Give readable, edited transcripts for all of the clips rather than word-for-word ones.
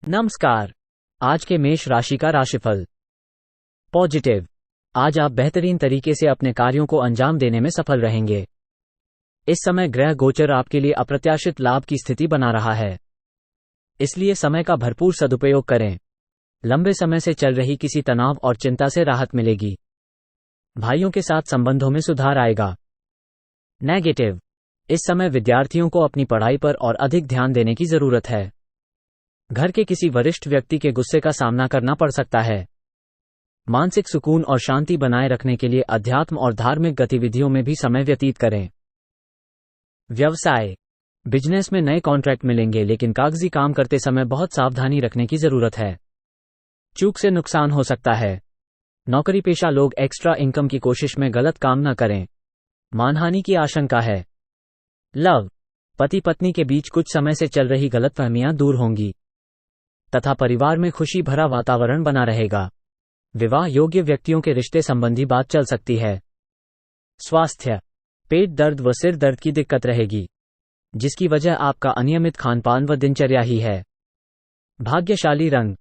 नमस्कार। आज के मेष राशि का राशिफल। पॉजिटिव। आज आप बेहतरीन तरीके से अपने कार्यों को अंजाम देने में सफल रहेंगे। इस समय ग्रह गोचर आपके लिए अप्रत्याशित लाभ की स्थिति बना रहा है, इसलिए समय का भरपूर सदुपयोग करें। लंबे समय से चल रही किसी तनाव और चिंता से राहत मिलेगी। भाइयों के साथ संबंधों में सुधार आएगा। नेगेटिव। इस समय विद्यार्थियों को अपनी पढ़ाई पर और अधिक ध्यान देने की जरूरत है। घर के किसी वरिष्ठ व्यक्ति के गुस्से का सामना करना पड़ सकता है। मानसिक सुकून और शांति बनाए रखने के लिए अध्यात्म और धार्मिक गतिविधियों में भी समय व्यतीत करें। व्यवसाय। बिजनेस में नए कॉन्ट्रैक्ट मिलेंगे, लेकिन कागजी काम करते समय बहुत सावधानी रखने की जरूरत है। चूक से नुकसान हो सकता है। नौकरी पेशा लोग एक्स्ट्रा इनकम की कोशिश में गलत काम न करें। मानहानि की आशंका है। लव। पति पत्नी के बीच कुछ समय से चल रही गलतफहमियां दूर होंगी तथा परिवार में खुशी भरा वातावरण बना रहेगा। विवाह योग्य व्यक्तियों के रिश्ते संबंधी बात चल सकती है। स्वास्थ्य। पेट दर्द व सिर दर्द की दिक्कत रहेगी, जिसकी वजह आपका अनियमित खानपान व दिनचर्या ही है। भाग्यशाली रंग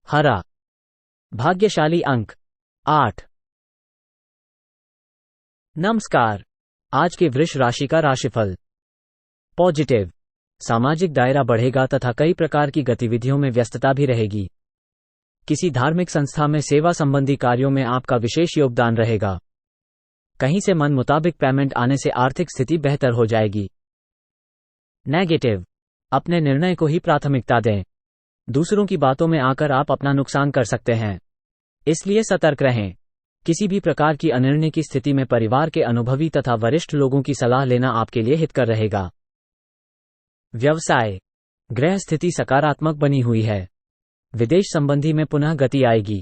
हरा। भाग्यशाली अंक 8। नमस्कार। आज के वृष राशि का राशिफल। पॉजिटिव। सामाजिक दायरा बढ़ेगा तथा कई प्रकार की गतिविधियों में व्यस्तता भी रहेगी। किसी धार्मिक संस्था में सेवा संबंधी कार्यों में आपका विशेष योगदान रहेगा। कहीं से मन मुताबिक पेमेंट आने से आर्थिक स्थिति बेहतर हो जाएगी। नेगेटिव। अपने निर्णय को ही प्राथमिकता दें। दूसरों की बातों में आकर आप अपना नुकसान कर सकते हैं, इसलिए सतर्क रहें। किसी भी प्रकार की अनिर्णय की स्थिति में परिवार के अनुभवी तथा वरिष्ठ लोगों की सलाह लेना आपके लिए हितकर रहेगा। व्यवसाय। ग्रह स्थिति सकारात्मक बनी हुई है। विदेश संबंधी में पुनः गति आएगी।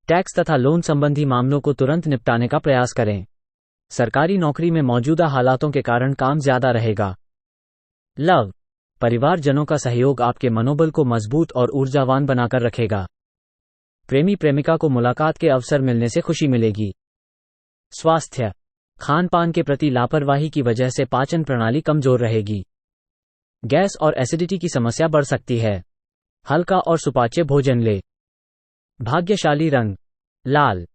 टैक्स तथा लोन संबंधी मामलों को तुरंत निपटाने का प्रयास करें। सरकारी नौकरी में मौजूदा हालातों के कारण काम ज्यादा रहेगा। लव। परिवारजनों का सहयोग आपके मनोबल को मजबूत और ऊर्जावान बनाकर रखेगा। प्रेमी प्रेमिका को मुलाकात के अवसर मिलने से खुशी मिलेगी। स्वास्थ्य। खानपान के प्रति लापरवाही की वजह से पाचन प्रणाली कमजोर रहेगी। गैस और एसिडिटी की समस्या बढ़ सकती है। हल्का और सुपाच्य भोजन ले। भाग्यशाली रंग लाल।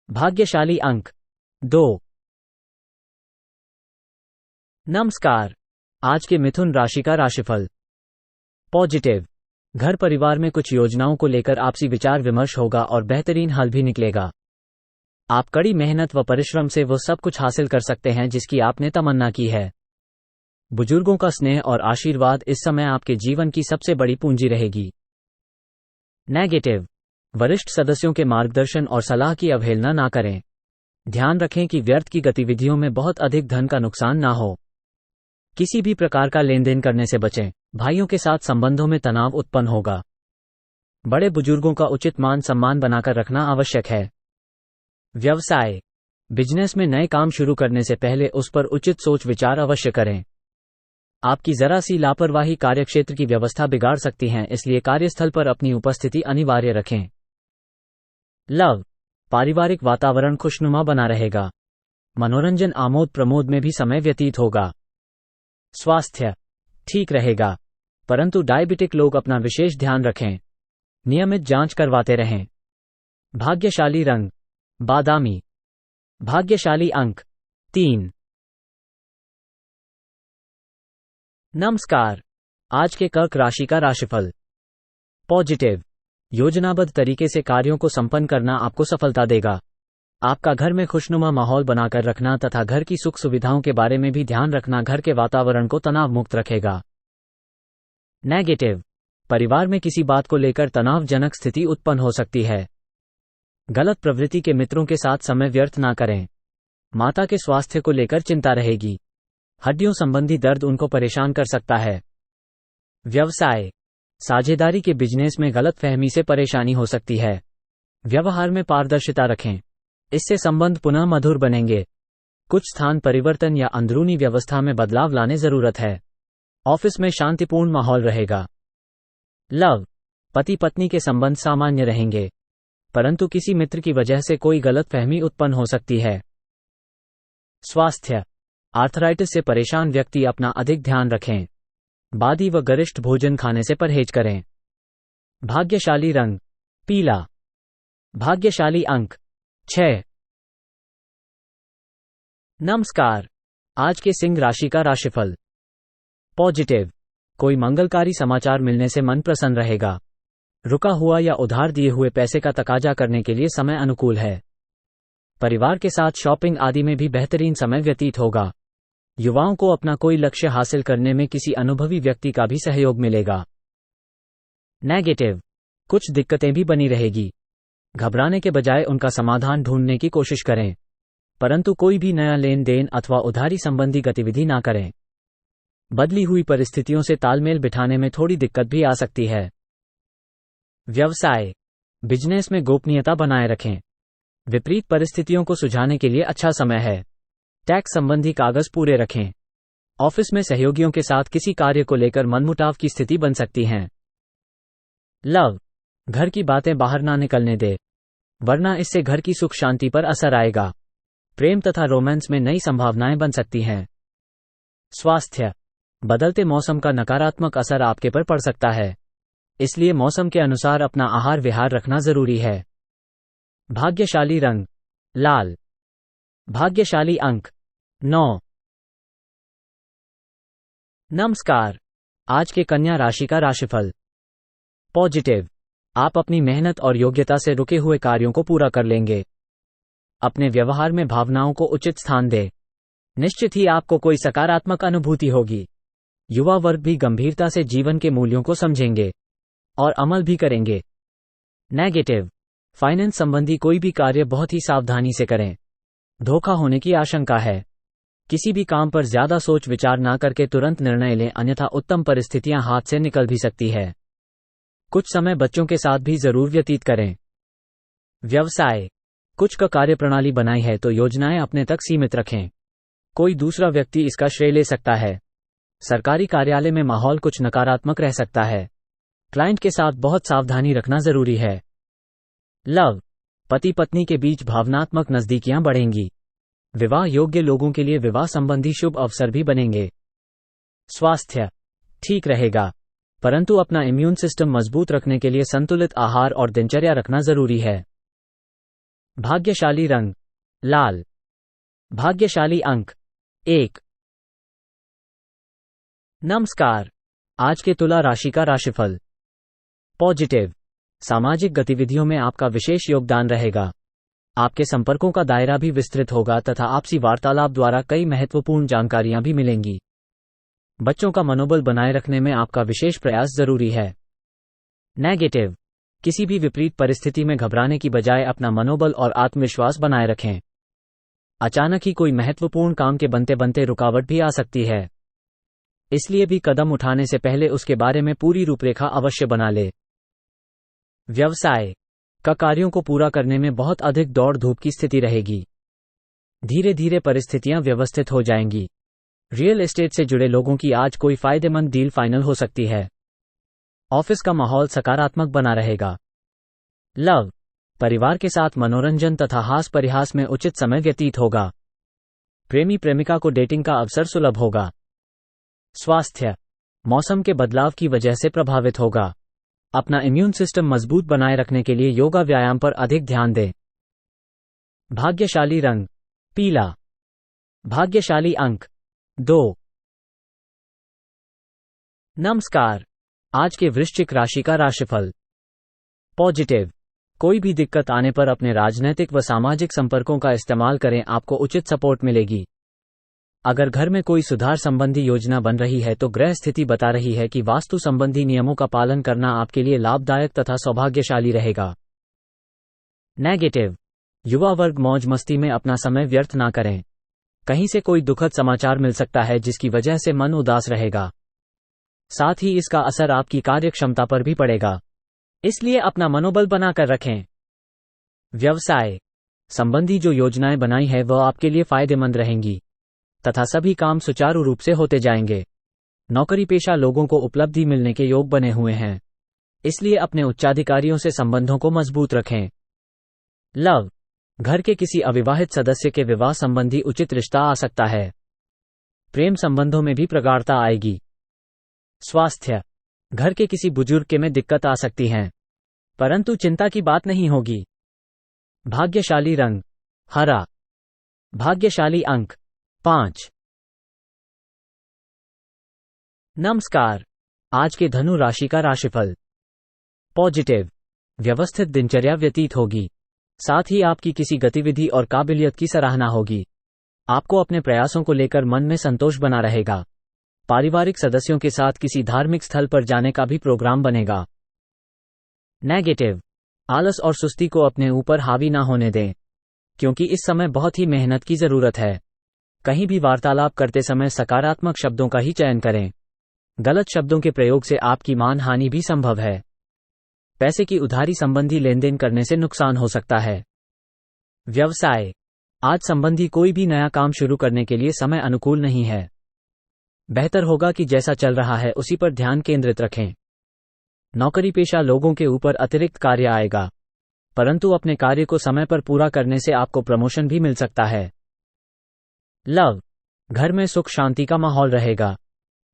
भाग्यशाली अंक 2। नमस्कार। आज के मिथुन राशि का राशिफल। पॉजिटिव। घर परिवार में कुछ योजनाओं को लेकर आपसी विचार विमर्श होगा और बेहतरीन हल भी निकलेगा। आप कड़ी मेहनत व परिश्रम से वो सब कुछ हासिल कर सकते हैं जिसकी आपने तमन्ना की है। बुजुर्गों का स्नेह और आशीर्वाद इस समय आपके जीवन की सबसे बड़ी पूंजी रहेगी। नेगेटिव। वरिष्ठ सदस्यों के मार्गदर्शन और सलाह की अवहेलना ना करें। ध्यान रखें कि व्यर्थ की गतिविधियों में बहुत अधिक धन का नुकसान ना हो। किसी भी प्रकार का लेन देन करने से बचें। भाइयों के साथ संबंधों में तनाव उत्पन्न होगा। बड़े बुजुर्गों का उचित मान सम्मान बनाकर रखना आवश्यक है। व्यवसाय। बिजनेस में नए काम शुरू करने से पहले उस पर उचित सोच विचार अवश्य करें। आपकी जरा सी लापरवाही कार्यक्षेत्र की व्यवस्था बिगाड़ सकती है, इसलिए कार्यस्थल पर अपनी उपस्थिति अनिवार्य रखें। लव। पारिवारिक वातावरण खुशनुमा बना रहेगा। मनोरंजन आमोद प्रमोद में भी समय व्यतीत होगा। स्वास्थ्य ठीक रहेगा, परंतु डायबिटिक लोग अपना विशेष ध्यान रखें। नियमित जांच करवाते रहें। भाग्यशाली रंग बादामी। भाग्यशाली अंक 3। नमस्कार। आज के कर्क राशि का राशिफल। पॉजिटिव। योजनाबद्ध तरीके से कार्यों को संपन्न करना आपको सफलता देगा। आपका घर में खुशनुमा माहौल बनाकर रखना तथा घर की सुख सुविधाओं के बारे में भी ध्यान रखना घर के वातावरण को तनाव मुक्त रखेगा। नेगेटिव। परिवार में किसी बात को लेकर तनावजनक स्थिति उत्पन्न हो सकती है। गलत प्रवृत्ति के मित्रों के साथ समय व्यर्थ ना करें। माता के स्वास्थ्य को लेकर चिंता रहेगी। हड्डियों संबंधी दर्द उनको परेशान कर सकता है। व्यवसाय। साझेदारी के बिजनेस में गलतफहमी से परेशानी हो सकती है। व्यवहार में पारदर्शिता रखें, इससे संबंध पुनः मधुर बनेंगे। कुछ स्थान परिवर्तन या अंदरूनी व्यवस्था में बदलाव लाने जरूरत है। ऑफिस में शांतिपूर्ण माहौल रहेगा। लव। पति पत्नी के संबंध सामान्य रहेंगे, परंतु किसी मित्र की वजह से कोई गलतफहमी उत्पन्न हो सकती है। स्वास्थ्य। आर्थराइटिस से परेशान व्यक्ति अपना अधिक ध्यान रखें। बादी व गरिष्ठ भोजन खाने से परहेज करें। भाग्यशाली रंग पीला। भाग्यशाली अंक 6। नमस्कार। आज के सिंह राशि का राशिफल। पॉजिटिव, कोई मंगलकारी समाचार मिलने से मन प्रसन्न रहेगा। रुका हुआ या उधार दिए हुए पैसे का तकाजा करने के लिए समय अनुकूल है। परिवार के साथ शॉपिंग आदि में भी बेहतरीन समय व्यतीत होगा। युवाओं को अपना कोई लक्ष्य हासिल करने में किसी अनुभवी व्यक्ति का भी सहयोग मिलेगा। नेगेटिव, कुछ दिक्कतें भी बनी रहेगी। घबराने के बजाय उनका समाधान ढूंढने की कोशिश करें, परंतु कोई भी नया लेन देन अथवा उधारी संबंधी गतिविधि ना करें। बदली हुई परिस्थितियों से तालमेल बिठाने में थोड़ी दिक्कत भी आ सकती है। व्यवसाय, बिजनेस में गोपनीयता बनाए रखें। विपरीत परिस्थितियों को सुलझाने के लिए अच्छा समय है। टैक्स संबंधी कागज पूरे रखें। ऑफिस में सहयोगियों के साथ किसी कार्य को लेकर मनमुटाव की स्थिति बन सकती है। लव, घर की बातें बाहर ना निकलने दे, वरना इससे घर की सुख शांति पर असर आएगा। प्रेम तथा रोमांस में नई संभावनाएं बन सकती हैं। स्वास्थ्य, बदलते मौसम का नकारात्मक असर आपके पर पड़ सकता है, इसलिए मौसम के अनुसार अपना आहार विहार रखना जरूरी है। भाग्यशाली रंग लाल। भाग्यशाली अंक 9। नमस्कार। आज के कन्या राशि का राशिफल। पॉजिटिव, आप अपनी मेहनत और योग्यता से रुके हुए कार्यों को पूरा कर लेंगे। अपने व्यवहार में भावनाओं को उचित स्थान दें। निश्चित ही आपको कोई सकारात्मक अनुभूति होगी। युवा वर्ग भी गंभीरता से जीवन के मूल्यों को समझेंगे और अमल भी करेंगे। नेगेटिव, फाइनेंस संबंधी कोई भी कार्य बहुत ही सावधानी से करें। धोखा होने की आशंका है। किसी भी काम पर ज्यादा सोच विचार ना करके तुरंत निर्णय लें, अन्यथा उत्तम परिस्थितियां हाथ से निकल भी सकती है। कुछ समय बच्चों के साथ भी जरूर व्यतीत करें। व्यवसाय, कुछ का कार्यप्रणाली बनाई है तो योजनाएं अपने तक सीमित रखें। कोई दूसरा व्यक्ति इसका श्रेय ले सकता है। सरकारी कार्यालय में माहौल कुछ नकारात्मक रह सकता है। क्लाइंट के साथ बहुत सावधानी रखना जरूरी है। लव, पति पत्नी के बीच भावनात्मक नजदीकियां बढ़ेंगी। विवाह योग्य लोगों के लिए विवाह संबंधी शुभ अवसर भी बनेंगे। स्वास्थ्य ठीक रहेगा, परंतु अपना इम्यून सिस्टम मजबूत रखने के लिए संतुलित आहार और दिनचर्या रखना जरूरी है। भाग्यशाली रंग लाल। भाग्यशाली अंक 1। नमस्कार। आज के तुला राशि का राशिफल। पॉजिटिव, सामाजिक गतिविधियों में आपका विशेष योगदान रहेगा। आपके संपर्कों का दायरा भी विस्तृत होगा तथा आपसी वार्तालाप द्वारा कई महत्वपूर्ण जानकारियां भी मिलेंगी। बच्चों का मनोबल बनाए रखने में आपका विशेष प्रयास जरूरी है। नेगेटिव, किसी भी विपरीत परिस्थिति में घबराने की बजाय अपना मनोबल और आत्मविश्वास बनाए रखें। अचानक ही कोई महत्वपूर्ण काम के बनते बनते रुकावट भी आ सकती है, इसलिए भी कदम उठाने से पहले उसके बारे में पूरी रूपरेखा अवश्य बना ले। व्यवसाय का कार्यों को पूरा करने में बहुत अधिक दौड़ धूप की स्थिति रहेगी। धीरे धीरे परिस्थितियां व्यवस्थित हो जाएंगी। रियल एस्टेट से जुड़े लोगों की आज कोई फायदेमंद डील फाइनल हो सकती है। ऑफिस का माहौल सकारात्मक बना रहेगा। लव, परिवार के साथ मनोरंजन तथा हास परिहास में उचित समय व्यतीत होगा। प्रेमी प्रेमिका को डेटिंग का अवसर सुलभ होगा। स्वास्थ्य, मौसम के बदलाव की वजह से प्रभावित होगा। अपना इम्यून सिस्टम मजबूत बनाए रखने के लिए योगा व्यायाम पर अधिक ध्यान दें। भाग्यशाली रंग पीला। भाग्यशाली अंक 2। नमस्कार। आज के वृश्चिक राशि का राशिफल। पॉजिटिव, कोई भी दिक्कत आने पर अपने राजनीतिक व सामाजिक संपर्कों का इस्तेमाल करें, आपको उचित सपोर्ट मिलेगी। अगर घर में कोई सुधार संबंधी योजना बन रही है तो ग्रह स्थिति बता रही है कि वास्तु संबंधी नियमों का पालन करना आपके लिए लाभदायक तथा सौभाग्यशाली रहेगा। नेगेटिव, युवा वर्ग मौज मस्ती में अपना समय व्यर्थ ना करें। कहीं से कोई दुखद समाचार मिल सकता है जिसकी वजह से मन उदास रहेगा। साथ ही इसका असर आपकी कार्य क्षमता पर भी पड़ेगा, इसलिए अपना मनोबल बनाकर रखें। व्यवसाय संबंधी जो योजनाएं बनाई है वह आपके लिए फायदेमंद रहेंगी तथा सभी काम सुचारू रूप से होते जाएंगे। नौकरी पेशा लोगों को उपलब्धि मिलने के योग बने हुए हैं, इसलिए अपने उच्चाधिकारियों से संबंधों को मजबूत रखें। लव, घर के किसी अविवाहित सदस्य के विवाह संबंधी उचित रिश्ता आ सकता है। प्रेम संबंधों में भी प्रगाढ़ता आएगी। स्वास्थ्य, घर के किसी बुजुर्ग के में दिक्कत आ सकती है, परंतु चिंता की बात नहीं होगी। भाग्यशाली रंग हरा। भाग्यशाली अंक 5। नमस्कार। आज के धनु राशि का राशिफल। पॉजिटिव, व्यवस्थित दिनचर्या व्यतीत होगी। साथ ही आपकी किसी गतिविधि और काबिलियत की सराहना होगी। आपको अपने प्रयासों को लेकर मन में संतोष बना रहेगा। पारिवारिक सदस्यों के साथ किसी धार्मिक स्थल पर जाने का भी प्रोग्राम बनेगा। नेगेटिव, आलस और सुस्ती को अपने ऊपर हावी ना होने दें, क्योंकि इस समय बहुत ही मेहनत की जरूरत है। कहीं भी वार्तालाप करते समय सकारात्मक शब्दों का ही चयन करें। गलत शब्दों के प्रयोग से आपकी मान हानि भी संभव है। पैसे की उधारी संबंधी लेनदेन करने से नुकसान हो सकता है। व्यवसाय, आज संबंधी कोई भी नया काम शुरू करने के लिए समय अनुकूल नहीं है। बेहतर होगा कि जैसा चल रहा है उसी पर ध्यान केंद्रित रखें। नौकरी पेशा लोगों के ऊपर अतिरिक्त कार्य आएगा, परंतु अपने कार्य को समय पर पूरा करने से आपको प्रमोशन भी मिल सकता है। लव, घर में सुख शांति का माहौल रहेगा।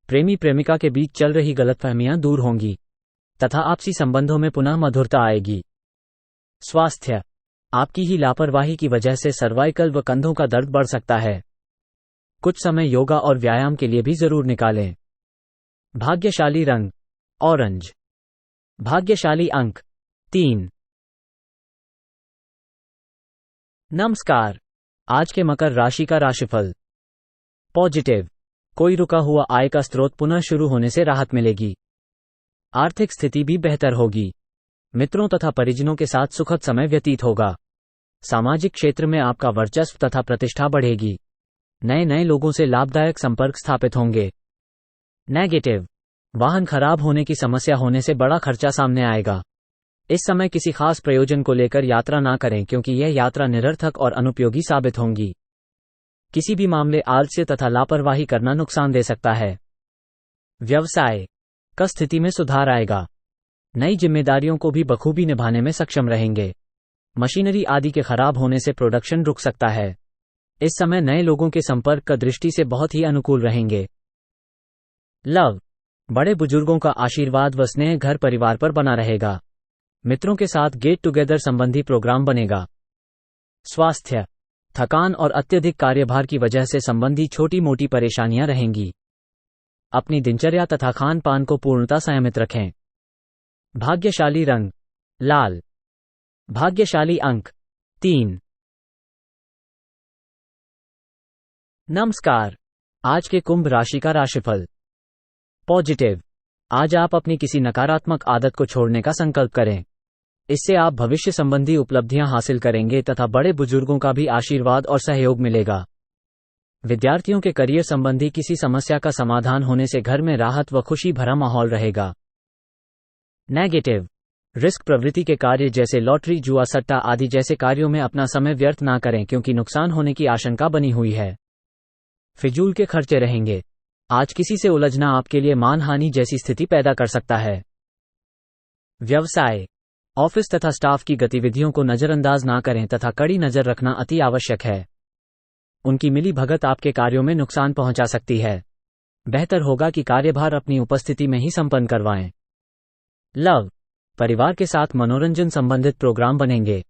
प्रेमी प्रेमिका के बीच चल रही गलतफहमियां दूर होंगी तथा आपसी संबंधों में पुनः मधुरता आएगी। स्वास्थ्य, आपकी ही लापरवाही की वजह से सर्वाइकल व कंधों का दर्द बढ़ सकता है। कुछ समय योगा और व्यायाम के लिए भी जरूर निकालें। भाग्यशाली रंग ऑरेंज। भाग्यशाली अंक 3। नमस्कार। आज के मकर राशि का राशिफल। पॉजिटिव, कोई रुका हुआ आय का स्रोत पुनः शुरू होने से राहत मिलेगी। आर्थिक स्थिति भी बेहतर होगी। मित्रों तथा परिजनों के साथ सुखद समय व्यतीत होगा। सामाजिक क्षेत्र में आपका वर्चस्व तथा प्रतिष्ठा बढ़ेगी। नए नए लोगों से लाभदायक संपर्क स्थापित होंगे। नेगेटिव, वाहन खराब होने की समस्या होने से बड़ा खर्चा सामने आएगा। इस समय किसी खास प्रयोजन को लेकर यात्रा ना करें, क्योंकि यह यात्रा निरर्थक और अनुपयोगी साबित होंगी। किसी भी मामले आलस्य तथा लापरवाही करना नुकसान दे सकता है। व्यवसाय का स्थिति में सुधार आएगा। नई जिम्मेदारियों को भी बखूबी निभाने में सक्षम रहेंगे। मशीनरी आदि के खराब होने से प्रोडक्शन रुक सकता है। इस समय नए लोगों के संपर्क का दृष्टि से बहुत ही अनुकूल रहेंगे। लव, बड़े बुजुर्गों का आशीर्वाद व स्नेह घर परिवार पर बना रहेगा। मित्रों के साथ गेट टुगेदर संबंधी प्रोग्राम बनेगा। स्वास्थ्य, थकान और अत्यधिक कार्यभार की वजह से संबंधी छोटी मोटी परेशानियां रहेंगी। अपनी दिनचर्या तथा खान पान को पूर्णतः संयमित रखें। भाग्यशाली रंग लाल। भाग्यशाली अंक 3। नमस्कार। आज के कुंभ राशि का राशिफल। पॉजिटिव, आज आप अपनी किसी नकारात्मक आदत को छोड़ने का संकल्प करें। इससे आप भविष्य संबंधी उपलब्धियां हासिल करेंगे तथा बड़े बुजुर्गों का भी आशीर्वाद और सहयोग मिलेगा। विद्यार्थियों के करियर संबंधी किसी समस्या का समाधान होने से घर में राहत व खुशी भरा माहौल रहेगा। नेगेटिव, रिस्क प्रवृत्ति के कार्य जैसे लॉटरी, जुआ, सट्टा आदि जैसे कार्यों में अपना समय व्यर्थ ना करें, क्योंकि नुकसान होने की आशंका बनी हुई है। फिजूल के खर्चे रहेंगे। आज किसी से उलझना आपके लिए मानहानि जैसी स्थिति पैदा कर सकता है। व्यवसाय, ऑफिस तथा स्टाफ की गतिविधियों को नजरअंदाज ना करें तथा कड़ी नजर रखना अति आवश्यक है। उनकी मिली भगत आपके कार्यों में नुकसान पहुंचा सकती है। बेहतर होगा कि कार्यभार अपनी उपस्थिति में ही संपन्न करवाएं। लव, परिवार के साथ मनोरंजन संबंधित प्रोग्राम बनेंगे,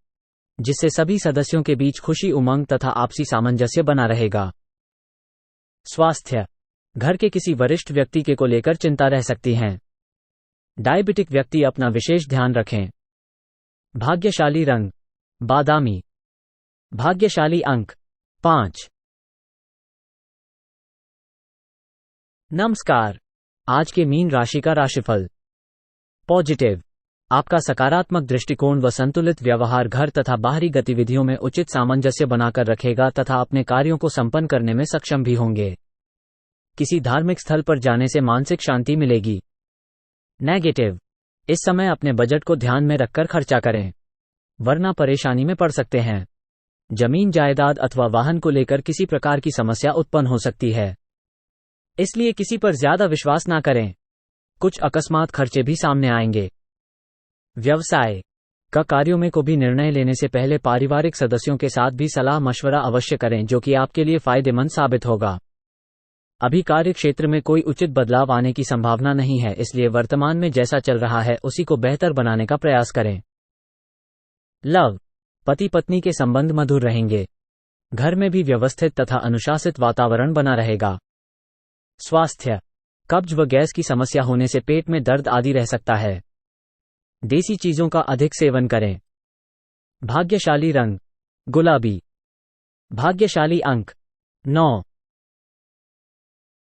जिससे सभी सदस्यों के बीच खुशी, उमंग तथा आपसी सामंजस्य बना रहेगा। स्वास्थ्य, घर के किसी वरिष्ठ व्यक्ति को लेकर चिंता रह सकती है। डायबिटिक व्यक्ति अपना विशेष ध्यान रखें। भाग्यशाली रंग बादामी। भाग्यशाली अंक 5। नमस्कार। आज के मीन राशि का राशिफल। पॉजिटिव, आपका सकारात्मक दृष्टिकोण व संतुलित व्यवहार घर तथा बाहरी गतिविधियों में उचित सामंजस्य बनाकर रखेगा तथा अपने कार्यों को संपन्न करने में सक्षम भी होंगे। किसी धार्मिक स्थल पर जाने से मानसिक शांति मिलेगी। नेगेटिव, इस समय अपने बजट को ध्यान में रखकर खर्चा करें, वरना परेशानी में पड़ सकते हैं। जमीन जायदाद अथवा वाहन को लेकर किसी प्रकार की समस्या उत्पन्न हो सकती है, इसलिए किसी पर ज्यादा विश्वास ना करें। कुछ अकस्मात खर्चे भी सामने आएंगे। व्यवसाय का कार्यों में को भी निर्णय लेने से पहले पारिवारिक सदस्यों के साथ भी सलाह मशवरा अवश्य करें, जो कि आपके लिए फायदेमंद साबित होगा। अभी कार्य क्षेत्र में कोई उचित बदलाव आने की संभावना नहीं है, इसलिए वर्तमान में जैसा चल रहा है उसी को बेहतर बनाने का प्रयास करें। लव, पति पत्नी के संबंध मधुर रहेंगे। घर में भी व्यवस्थित तथा अनुशासित वातावरण बना रहेगा। स्वास्थ्य, कब्ज व गैस की समस्या होने से पेट में दर्द आदि रह सकता है। देसी चीजों का अधिक सेवन करें। भाग्यशाली रंग गुलाबी। भाग्यशाली अंक 9।